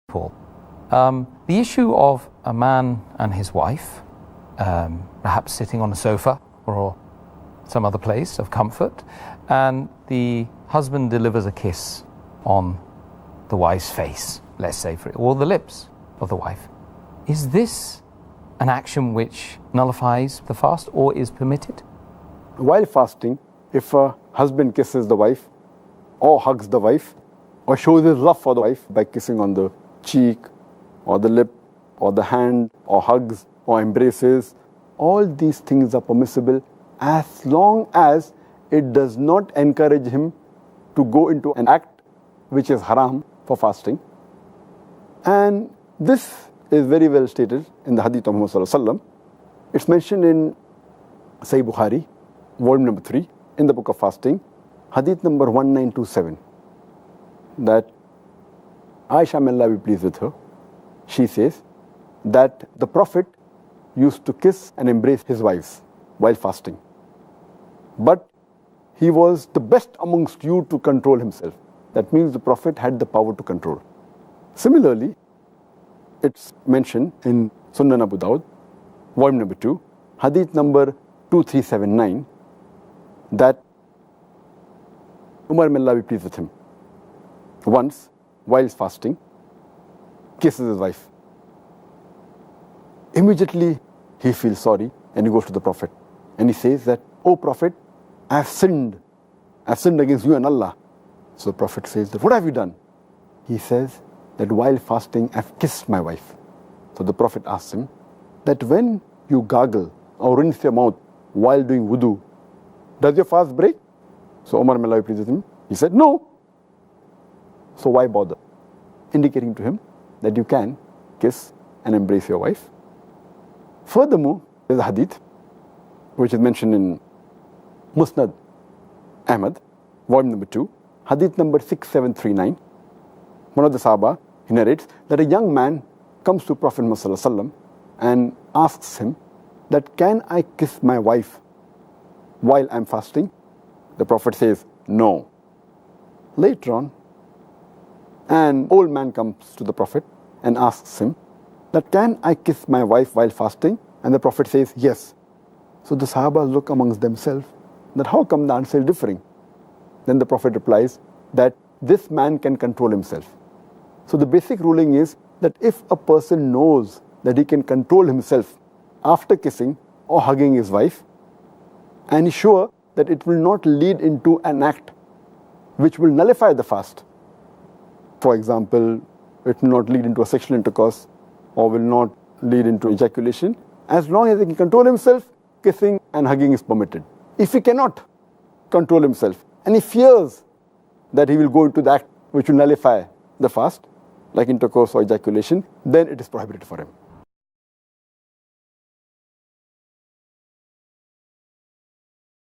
Paul. The issue of a man and his wife, perhaps sitting on a sofa or some other place of comfort, and the husband delivers a kiss on the wife's face, let's say, or the lips of the wife. Is this an action which nullifies the fast or is permitted? While fasting, if a husband kisses the wife or hugs the wife or shows his love for the wife by kissing on the cheek or the lip or the hand or hugs or embraces, all these things are permissible as long as it does not encourage him to go into an act which is haram for fasting. And this is very well stated in the hadith of Muhammad sallallahu alaihi wasallam. It's mentioned in Sahih Bukhari, volume number 3, in the book of fasting, hadith number 1927, that Aisha, may Allah be pleased with her, she says that the Prophet used to kiss and embrace his wives while fasting. But he was the best amongst you to control himself. That means the Prophet had the power to control. Similarly, it's mentioned in Sunan Abu Dawud, volume number 2, hadith number 2379, that Umar, may Allah be pleased with him, once, while fasting, kisses his wife. Immediately, he feels sorry and he goes to the Prophet. And he says that, "O Prophet, I have sinned against you and Allah." So the Prophet says that, "What have you done?" He says that while fasting, I have kissed my wife. So the Prophet asks him that when you gargle or rinse your mouth while doing wudu, does your fast break? So Umar, may Allah be pleased with him, he said, "No." So why bother? Indicating to him that you can kiss and embrace your wife. Furthermore, there's a hadith which is mentioned in Musnad Ahmad, volume number 2, hadith number 6739. One of the Sahaba, he narrates that a young man comes to Prophet Muhammad sallallahu alaihi wasallam and asks him that, "Can I kiss my wife while I'm fasting?" The Prophet says, "No." Later on, an old man comes to the Prophet and asks him that, "Can I kiss my wife while fasting?" And the Prophet says, "Yes." So the Sahaba look amongst themselves that how come the answer is differing? Then the Prophet replies that this man can control himself. So the basic ruling is that if a person knows that he can control himself after kissing or hugging his wife, and is sure that it will not lead into an act which will nullify the fast. For example, it will not lead into a sexual intercourse or will not lead into ejaculation. As long as he can control himself, kissing and hugging is permitted. If he cannot control himself and he fears that he will go into the act which will nullify the fast, like intercourse or ejaculation, then it is prohibited for him.